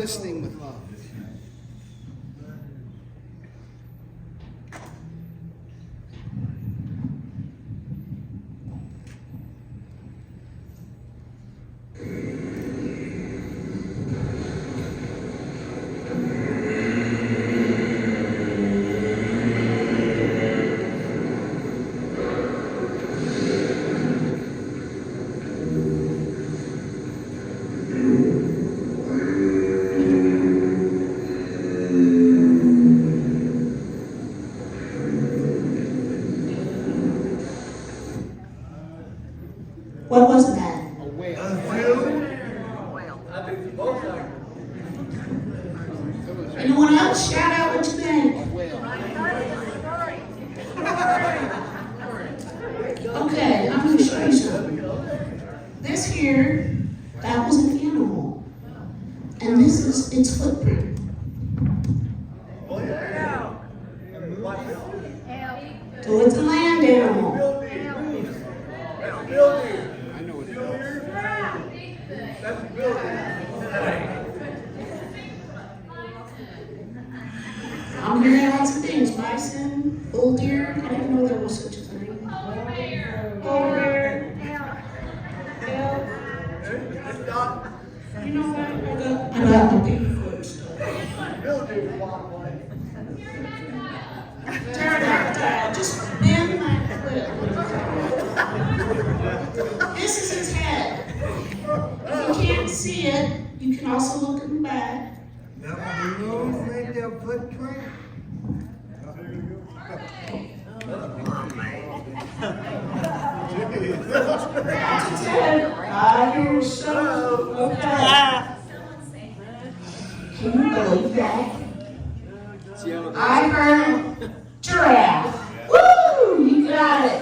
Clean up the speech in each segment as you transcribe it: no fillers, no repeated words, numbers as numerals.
listening with love. What was that? A whale. Anyone else? Shout out what you think. A whale. Okay, I'm going to show you something. This here, that was an animal. And this is its footprint. So it's a land animal. I know what it is. That's a building. I'm hearing lots of things. Bison, bull deer. I didn't know there was such a thing. Bear. You know what? I got the Bigfoot stuff. Pterodactyl. Just bend my clip. This is its head. If you can't see it, you can also look in the back. Now, the nose made their footprint. I hear so. Okay. Can you believe that? I heard giraffe. Woo! You got it.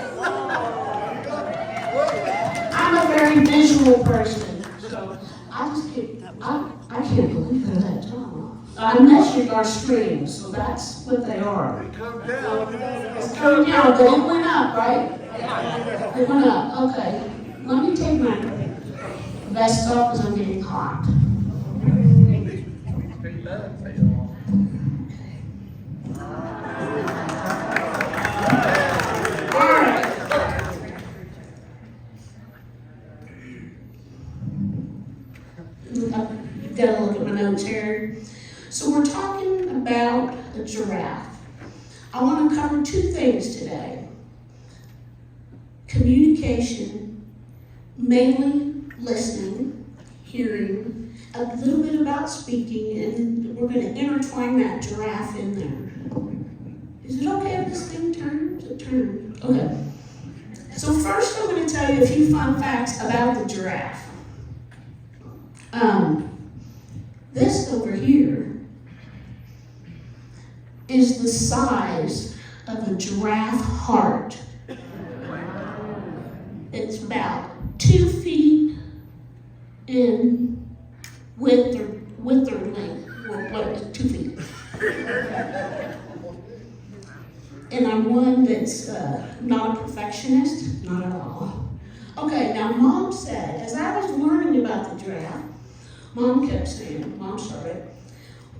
I'm a very visual person, so I just can't. I can't believe that tall. Unless you are streams, so that's what they are. Come down. It's coming down, but it went up, right? It went up. Okay. Let me take my vest off because I'm getting hot. All right. You've got to look at my notes here. So we're talking about a giraffe. I want to cover two things today. Communication, mainly listening, hearing, a little bit about speaking, and we're going to intertwine that giraffe in there. Is it okay if this thing turns? It turned. Okay. So first I'm going to tell you a few fun facts about the giraffe. This over here is the size of a giraffe heart. It's about 2 feet in width or length. Well, what is 2 feet? And I'm one that's not a perfectionist, not at all. Okay, now Mom said, as I was learning about the giraffe, Mom started,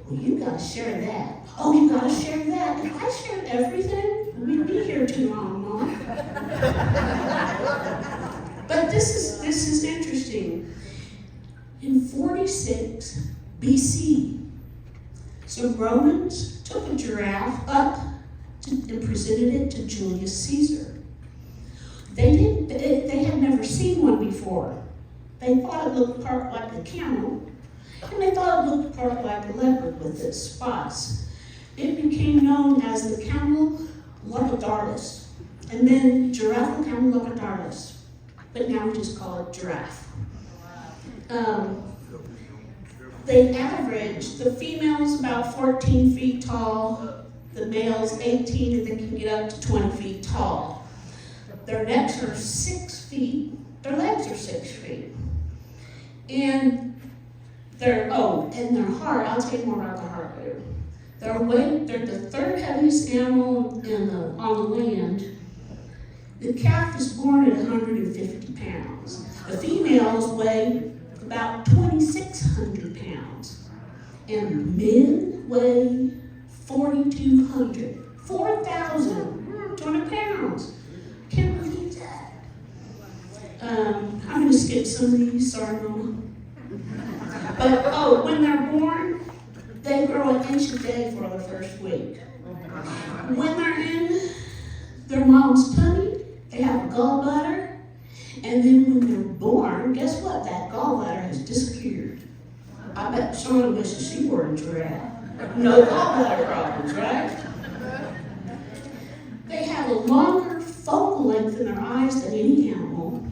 well, you gotta share that. Oh, you gotta share that. If I shared everything, we'd be here too long, Mom. But this is interesting. In 46 BC, some Romans took a giraffe up and presented it to Julius Caesar. They had never seen one before. They thought it looked part like a camel, and they thought it looked part like a leopard with its spots. It became known as the camel leopardus, and then giraffe camel leopardus. But now we just call it giraffe. They average, the female's about 14 feet tall, the male's 18, and they can get up to 20 feet tall. Their necks are 6 feet, their legs are 6 feet. And their heart, I'll tell you more about the heart later. They're the third heaviest animal on the land. The calf is born at 150 pounds. The females weigh about 2,600 pounds. and men weigh 4,200, 4,200 pounds. Can't believe that. I'm going to skip some of these, sorry, Mama. But, when they're born, they grow an inch a day for the first week. When they're in their mom's tummy, they have a gallbladder, and then when they're born, guess what? That gallbladder has disappeared. I bet someone wishes she were a giraffe. No gallbladder problems, right? They have a longer focal length in their eyes than any animal.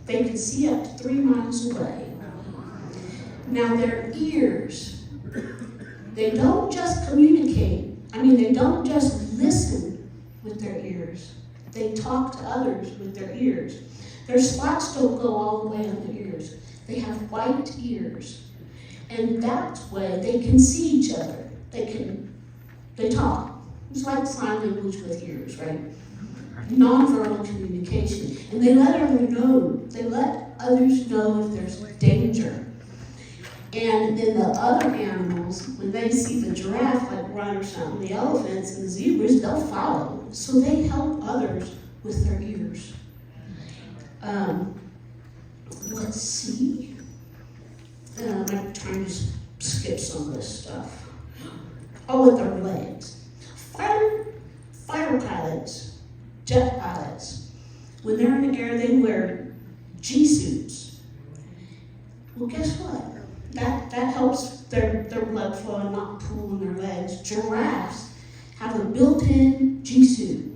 They can see up to 3 miles away. Now their ears, they don't just communicate. They don't just listen with their ears. They talk to others with their ears. Their spots don't go all the way on their ears. They have white ears. And that way they can see each other. They talk. It's like sign language with ears, right? Nonverbal communication. And they let others know if there's danger. And then the other animals, when they see the giraffe like run or something, the elephants and the zebras, they'll follow. So they help others with their ears. Let's see. I'm trying to skip some of this stuff. With their legs. Fighter pilots, jet pilots, when they're in the air, they wear G-suits. Well, guess what? That helps their blood flow and not pool in their legs. Giraffes have a built-in G-suit.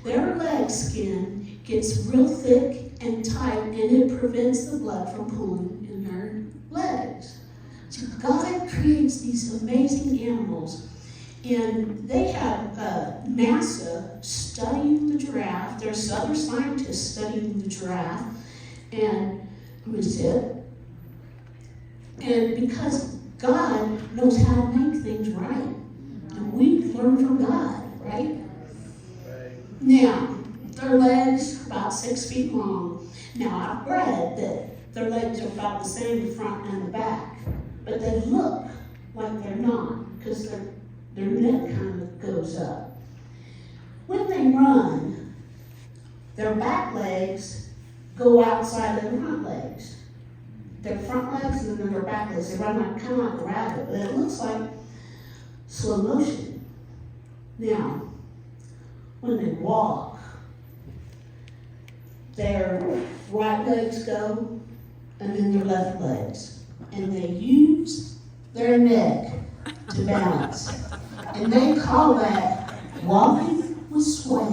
Their leg skin gets real thick and tight, and it prevents the blood from pooling in their legs. So God creates these amazing animals, and they have NASA studying the giraffe. There's other scientists studying the giraffe, and and because God knows how to make things right, and we learn from God, right? Now, their legs are about 6 feet long. Now, I've read that their legs are about the same in front and the back, but they look like they're not, because their neck kind of goes up. When they run, their back legs go outside of their front legs. Their front legs and then their back legs, they run kind of like a rabbit, but it looks like slow motion. Now, when they walk, their right legs go, and then their left legs. And they use their neck to balance. And they call that walking with swag.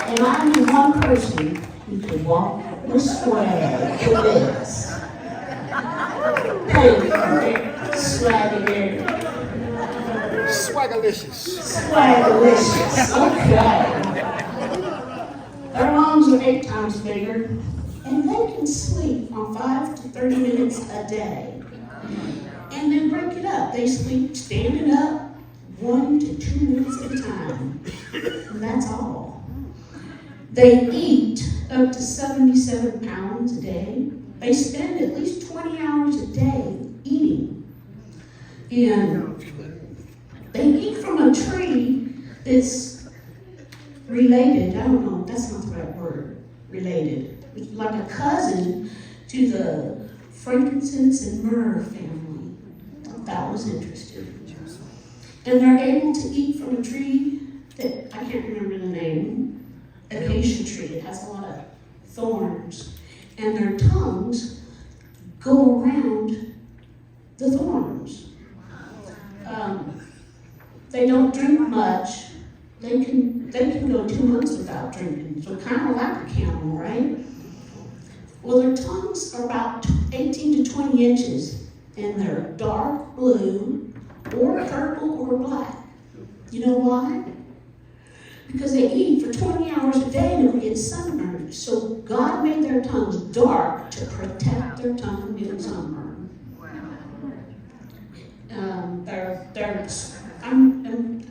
And I knew one person who could walk with swag for this. Hey, swagger. Swagalicious. Swagalicious. Okay. Their lungs are 8 times bigger, and they can sleep on 5 to 30 minutes a day. And then break it up. They sleep standing up 1 to 2 minutes at a time. And that's all. They eat up to 77 pounds a day. They spend at least 20 hours a day eating. And they eat from a tree that's related, I don't know, that's not the right word, related. It's like a cousin to the frankincense and myrrh family. I thought that was interesting. And they're able to eat from a tree that, I can't remember the name, acacia tree. It has a lot of thorns. And their tongues go around the thorns. They don't drink much. They can go 2 months without drinking. So kind of like a camel, right? Well, their tongues are about 18 to 20 inches, and they're dark blue or purple or black. You know why? Because they eat for 20 hours a day and they get sunburned. So God made their tongues dark to protect their tongue from getting sunburned.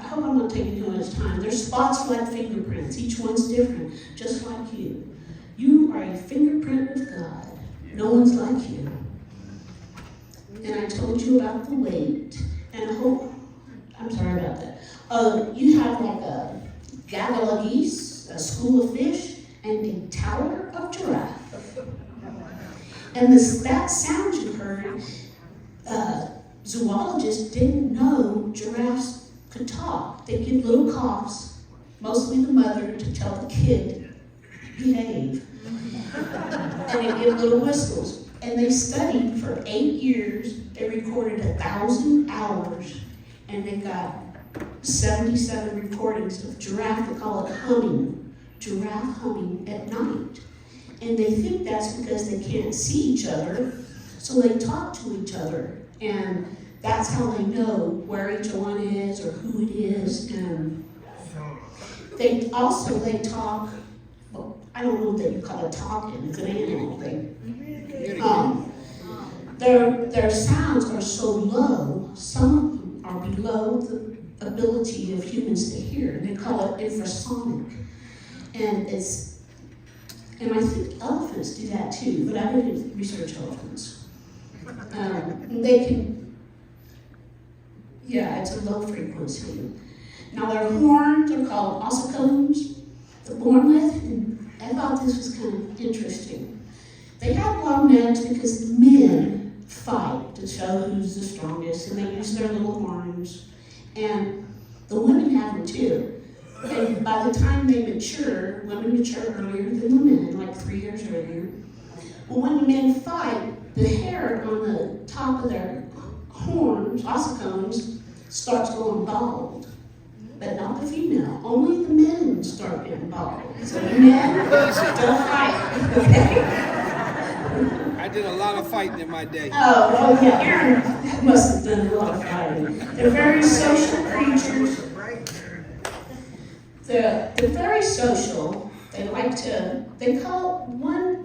I hope I'm not taking too much time. Their spots like fingerprints. Each one's different, just like you. You are a fingerprint with God. No one's like you. about the weight, and I'm sorry about that. You have like a gaggle of geese, a school of fish, and a tower of giraffe. And that sound you heard, zoologists didn't know giraffes could talk. They give little coughs, mostly the mother, to tell the kid, behave. And they give little whistles. And they studied for 8 years. They recorded 1,000 hours, and they got 77 recordings of giraffe. They call it humming, giraffe humming at night. And they think that's because they can't see each other, so they talk to each other. And that's how they know where each one is or who it is. And they talk, well, I don't know that you call it talking, it's an animal thing. Their sounds are so low, some of them are below the ability of humans to hear. They call it infrasonic. And I think elephants do that too, but I didn't research elephants. They can, it's a low frequency. Now their horns are called ossicones, they're born with, and I thought this was kind of interesting. They have long necks because the men fight to show who's the strongest, and they use their little horns. And the women have them too. And by the time they mature, women mature earlier than the men, like 3 years earlier. Well, when the men fight, the hair on the top of their horns, ossicones, starts going bald. But not the female. Only the men start getting bald. So the men don't fight. Okay? I did a lot of fighting in my day. Oh, yeah, Aaron must have done a lot of fighting. They're very social creatures. They're very social. They call one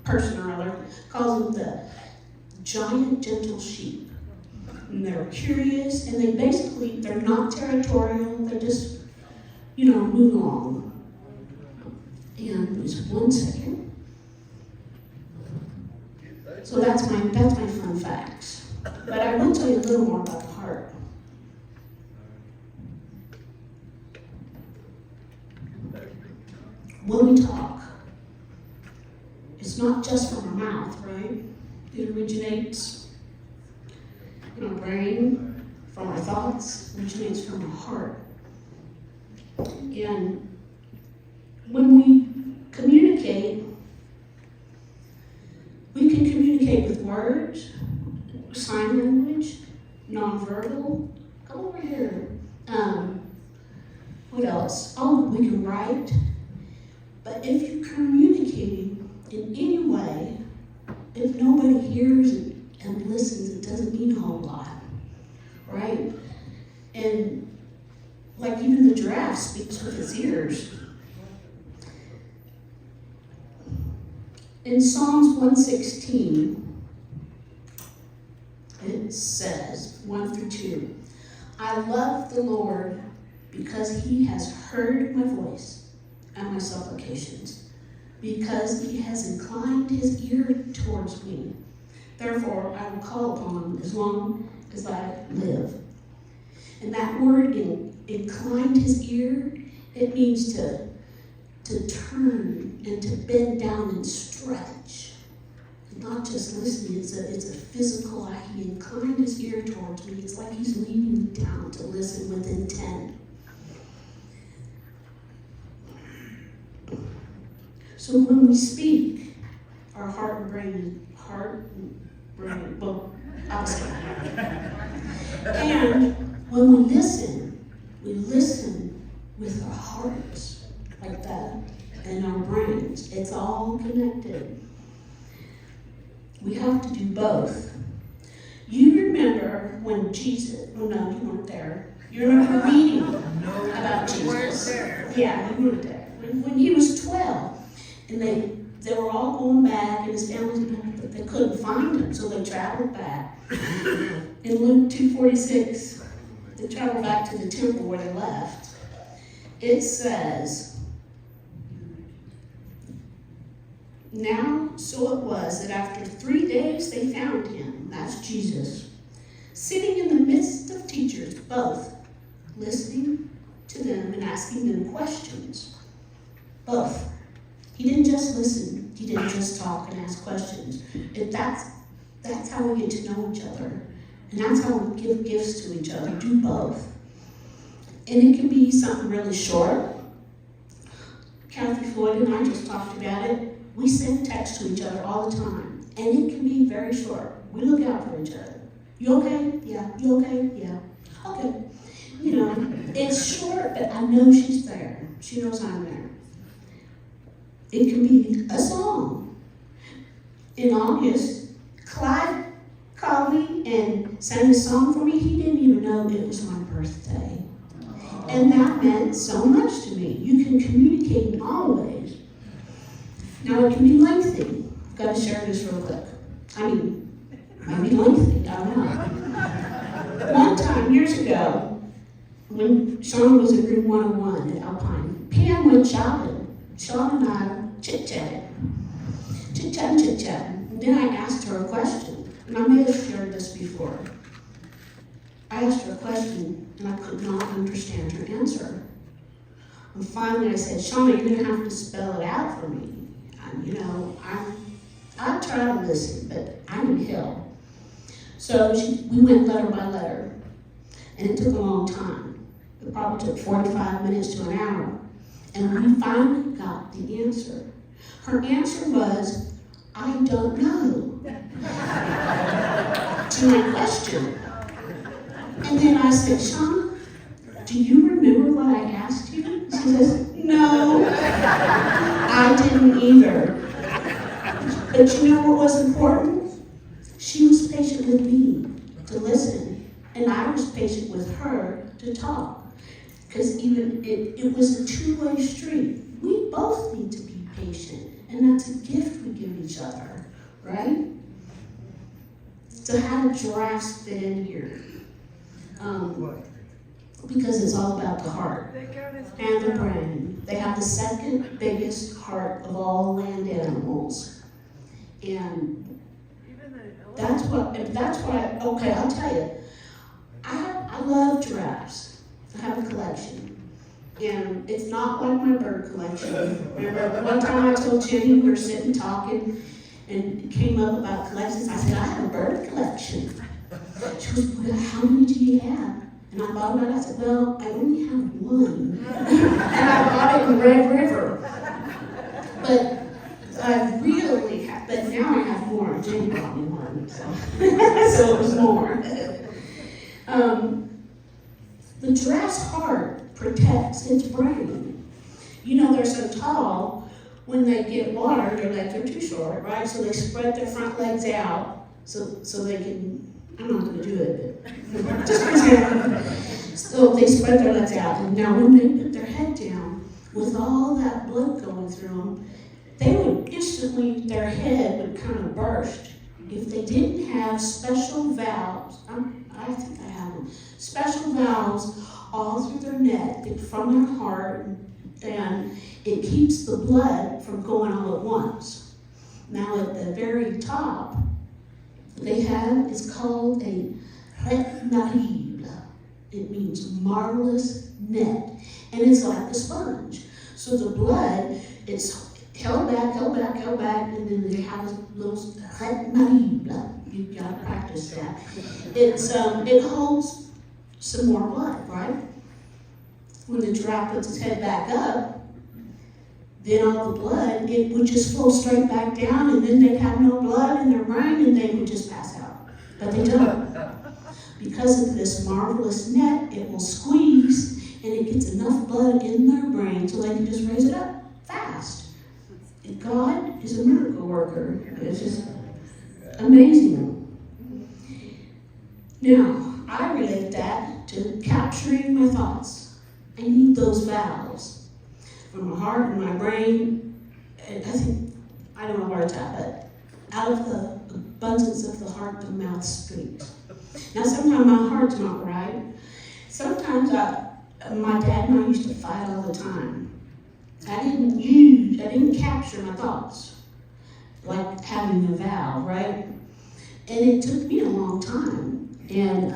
person or other calls them the giant gentle sheep. And they're curious, and they're not territorial, they're just, move along. And just 1 second. So that's my fun facts. But I will tell you a little more about the heart. When we talk, it's not just from our mouth, right? It originates in our brain, from our thoughts, originates from our heart. And when we communicate, we can communicate with words, sign language, nonverbal. Come over here. What else? Oh, we can write. But if you're communicating in any way, if nobody hears it and listens, it doesn't mean a whole lot, right? And like even the giraffe speaks with its ears. In Psalms 116, it says, 1 through 2, I love the Lord because he has heard my voice and my supplications, because he has inclined his ear towards me. Therefore, I will call upon him as long as I live. And that word, inclined his ear, it means to turn and to bend down and stretch. Not just listening, it's a physical act. He inclined his ear towards me. It's like he's leaning me down to listen with intent. So when we speak, our heart and brain, well, opposite. And when we listen with our hearts, like that, and our brains. It's all connected. We have to do both. You remember when Jesus, oh no, you weren't there. You remember reading about Jesus. Yeah, you weren't there. When he was 12, and they were all going back, and his family, but they couldn't find him, so they traveled back. In Luke 2:46, they traveled back to the temple where they left. It says, now, so it was that after 3 days they found him, that's Jesus, sitting in the midst of teachers, both listening to them and asking them questions. Both. He didn't just listen. He didn't just talk and ask questions. That's how we get to know each other. And that's how we give gifts to each other. Do both. And it can be something really short. Kathy Floyd and I just talked about it. We send texts to each other all the time. And it can be very short. We look out for each other. You okay? Yeah. You okay? Yeah. Okay. You know, it's short, but I know she's there. She knows I'm there. It can be a song. In August, Clyde called me and sang a song for me. He didn't even know it was my birthday. And that meant so much to me. You can communicate in all ways. Now, it can be lengthy. I've got to share this real quick. Maybe lengthy, I don't know. One time, years ago, when Sean was at room 101 at Alpine, Pam went shopping. Sean and I chit-chatted. And then I asked her a question, and I may have shared this before. I asked her a question, and I could not understand her answer. And finally I said, Sean, you're going to have to spell it out for me. I try to listen, but I need help. So we went letter by letter, and it took a long time. It probably took 45 minutes to an hour. And we finally got the answer. Her answer was, I don't know, to my question. And then I said, Shauna, do you remember what I asked you? She says, no, I didn't either. But you know what was important? She was patient with me to listen, and I was patient with her to talk. Because even it was a two-way street. We both need to be patient, and that's a gift we give each other, right? So how do giraffes fit in here? Because it's all about the heart and the brain. They have the second biggest heart of all land animals. And that's why, okay, I'll tell you, I love giraffes. I have a collection. And it's not like my bird collection. Remember, one time I told Jenny, we were sitting talking, and it came up about collections. I said, I have a bird collection. She goes, well, how many do you have? And I thought about it. I said, well, I only have one. And I bought it in Red River. But I really have, but now I have more. Jenny bought me one, so, so it was more. The giraffe's heart protects its brain. You know, they're so tall, when they get water, their legs are too short, right? So they spread their front legs out so they can, I'm not going to do it, but just pretend. So they spread their legs out. And now when they put their head down, with all that blood going through them, they would instantly, their head would kind of burst. If they didn't have special valves, I think I have them, special valves all through their neck, from their heart, and it keeps the blood from going all at once. Now at the very top, they have, it's called a retmaril. It means marvelous net, and it's like a sponge. So the blood, it's held back, and then they have a little retmaril. You gotta practice that. It holds some more blood, right? When the giraffe puts its head back up, then all the blood, it would just flow straight back down, and then they'd have no blood in their brain, and they would just pass out. But they don't. Because of this marvelous net, it will squeeze, and it gets enough blood in their brain so they can just raise it up fast. And God is a miracle worker. It's just amazing. Now, I relate that to capturing my thoughts. I need those valves from my heart and my brain. And I don't know where it's at, but out of the abundance of the heart, the mouth speaks. Now, sometimes my heart's not right. Sometimes my dad and I used to fight all the time. I didn't capture my thoughts, like having a valve, right? And it took me a long time. And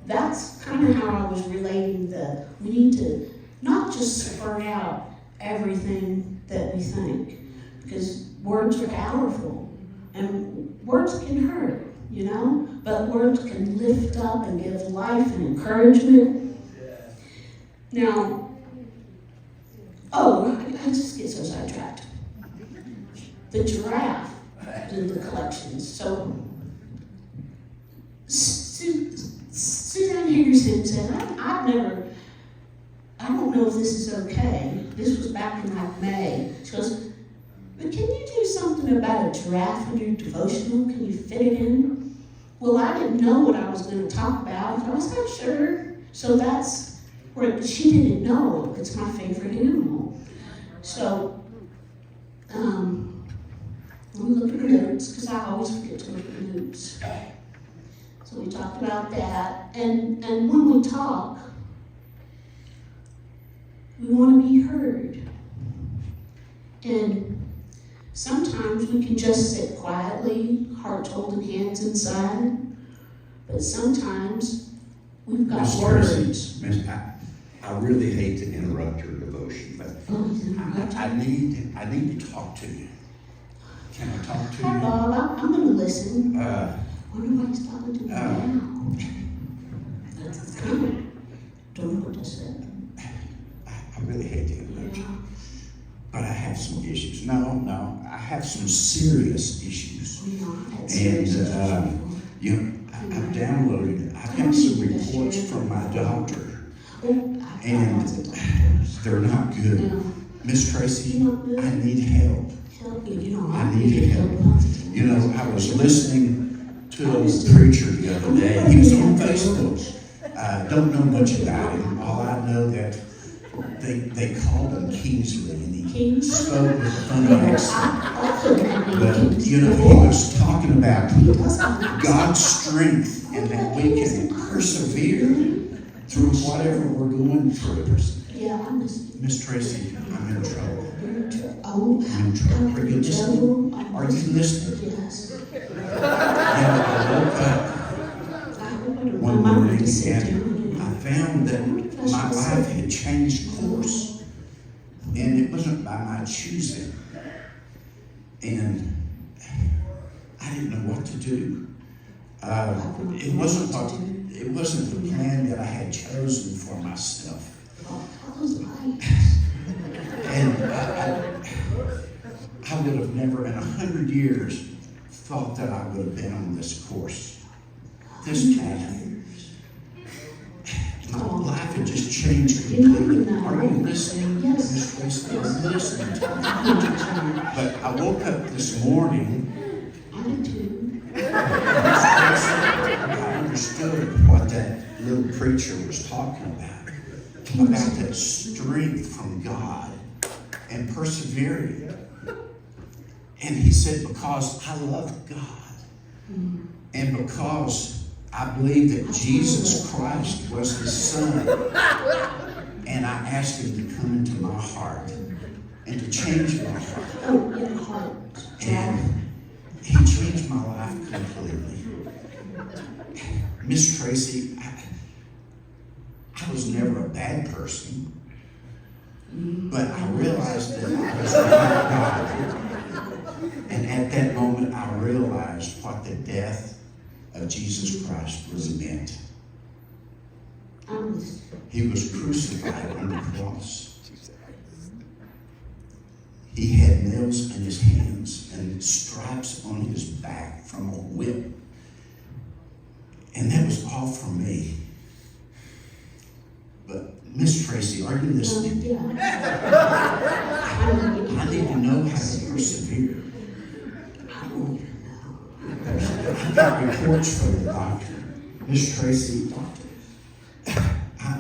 that's kind of how I was relating that we need to not just spurt out everything that we think, because words are powerful and words can hurt, you know, but words can lift up and give life and encouragement. Now, I just get so sidetracked. The giraffe in the collections. So, Suzanne Higginson said, I don't know if this is okay. This was back in like May. She goes, but can you do something about a giraffe in your devotional? Can you fit it in? Well, I didn't know what I was going to talk about. I was not sure. So that's where she didn't know. It's my favorite animal. So, let me look at the notes, because I always forget to look at the notes. So we talked about that. And when we talk, we want to be heard. And sometimes we can just sit quietly, hearts holding hands inside. But sometimes we've got Miss words. Traci, I really hate to interrupt your devotion, but I need to talk to you. Can I talk to Hi, you? Bob. I'm going to listen. Wonder why he's talking to me now. Don't know what to say. I really hate to interrupt you, but I have some issues. No, I have some serious issues. And I've downloaded. I've got some reports from my doctor, and they're not good. Miss Traci, I need help. I need help. You know, I was listening to a preacher the other day. He was on Facebook. Don't know much about him. All I know that they called him Kingsley, and he spoke with a funny accent. But, you know, he was talking about God's strength and that we can persevere through whatever we're going through. Miss Traci, I'm in trouble. I'm in trouble. Are you listening? Are you listening? Yes. I woke up one morning and I found that my life had changed course, and it wasn't by my choosing. And I didn't know what to do. It wasn't the plan that I had chosen for myself. And I would have never in 100 years thought that I would have been on this course, this path. My life had just changed completely. Are you listening? Miss Traci, I'm listening to you. But I woke up this morning. I understood what that little preacher was talking about that strength from God and persevering. And he said, because I love God and because I believe that Jesus Christ was his son, and I asked him to come into my heart and to change my heart. And he changed my life completely. Miss Traci, I was never a bad person, but I realized that I was without God. And at that moment, I realized what the death of Jesus Christ was meant. He was crucified on the cross. He had nails in his hands and stripes on his back from a whip. And that was all for me. But Miss Traci, are you listening? I need to know how to persevere. I got reports from the doctor. Miss Traci, I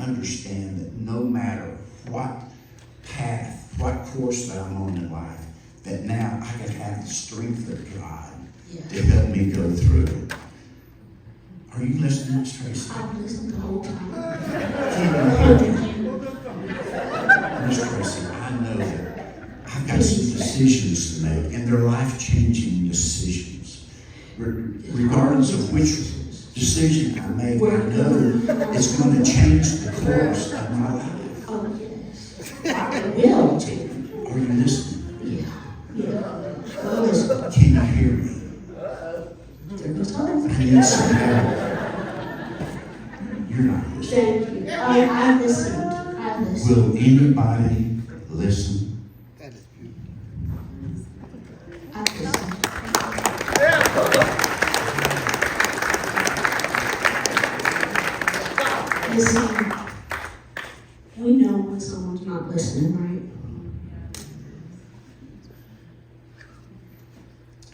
understand that no matter what path, what course that I'm on in life, that now I can have the strength of God to help me go through it. Are you listening, Miss Traci? I've listened the whole time. Miss Traci, I know that I've got some decisions to make, and they're life-changing decisions. it's going to change the course of my life. Oh, yes. I will too. Are you listening? Yeah. Oh, listen. Can you hear me? There goes other I things. need some help. You're not listening. Thank you. I listened. I listened. Will anybody listen? That is beautiful. I listened. Listen, we know when someone's not listening, right?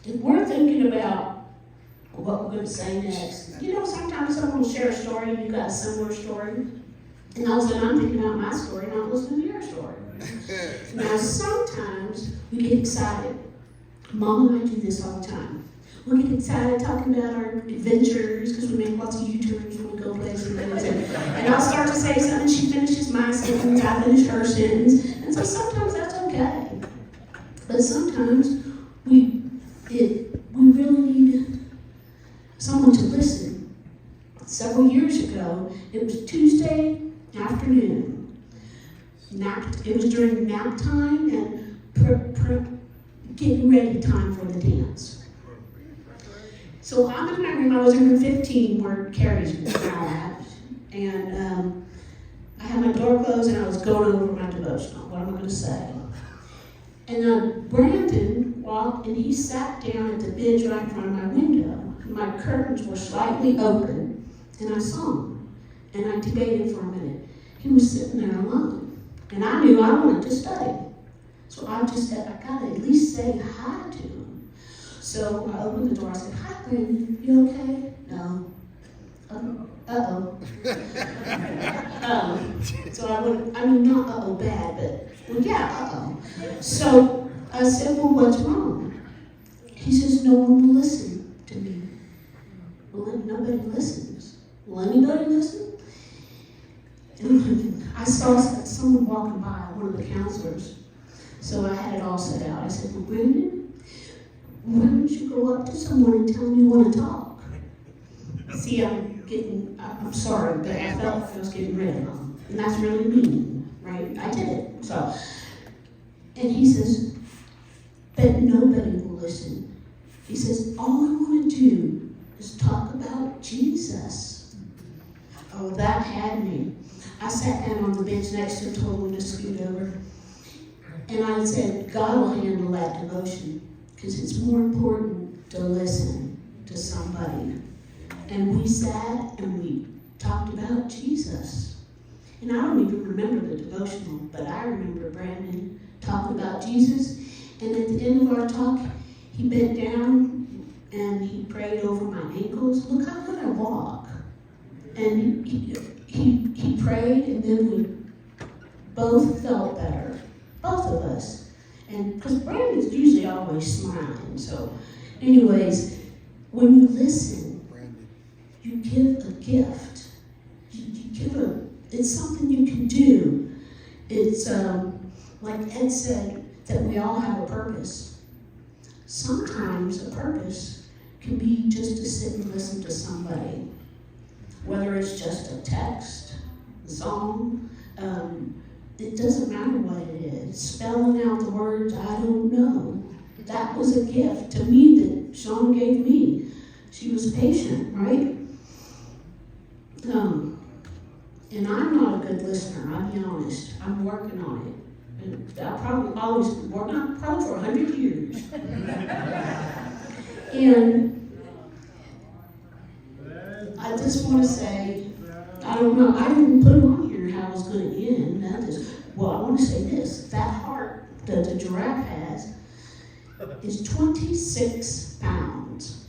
If we're thinking about what we're going to say next, you know, sometimes someone will share a story and you got a similar story. And all of a sudden I'm thinking about my story, not listening to your story. Now, sometimes we get excited. Mom and I do this all the time. We get excited talking about our adventures because we make lots of U-turns when we go places. And I'll start to say something, she finishes my sentence, I finish her sentence. And so sometimes that's okay. But sometimes we really need someone to listen. Several years ago, it was Tuesday afternoon. It was during nap time and getting ready time for the dance. So I'm in my room. I was in room 15 where Carrie's now at, and I had my door closed and I was going over my devotional. What am I going to say? And Brandon walked and he sat down at the bench right in front of my window. My curtains were slightly open, and I saw him. And I debated for a minute. He was sitting there alone, and I knew I wanted to stay. So I just said, I gotta at least say hi to him. So I opened the door. I said, "Hi, Brandon. You okay?" "No." "Uh-oh." So not uh-oh bad, but, well, yeah, uh-oh. So I said, "Well, what's wrong?" He says, "No one will listen to me." Well, nobody listens. Will anybody listen? And I saw someone walking by, one of the counselors. So I had it all set out. I said, "Well, Brandon, why don't you go up to someone and tell them you want to talk?" See, I'm sorry, but I felt like I was getting rid of them. And that's really mean, right? I did it. So, and he says, "But nobody will listen." He says, "All I want to do is talk about Jesus." Oh, that had me. I sat down on the bench next to him, told him to scoot over. And I said, God will handle that devotion, because it's more important to listen to somebody. And we sat and we talked about Jesus. And I don't even remember the devotional, but I remember Brandon talking about Jesus. And at the end of our talk, he bent down and he prayed over my ankles. Look how good I walk. And he prayed, and then we both felt better. Both of us. And because Brandon's usually always smiling. So, anyways, when you listen, you give a gift. It's something you can do. It's like Ed said, that we all have a purpose. Sometimes a purpose can be just to sit and listen to somebody. Whether it's just a text, a song, it doesn't matter what it is. Spelling out the words, I don't know. That was a gift to me that Sean gave me. She was patient, right? And I'm not a good listener, I'll be honest. I'm working on it. And I'll probably always work on it, probably for 100 years. And I just want to say, I don't know, I didn't put it on here how it was going to end. I want to say this. That heart that the giraffe has is 26 pounds.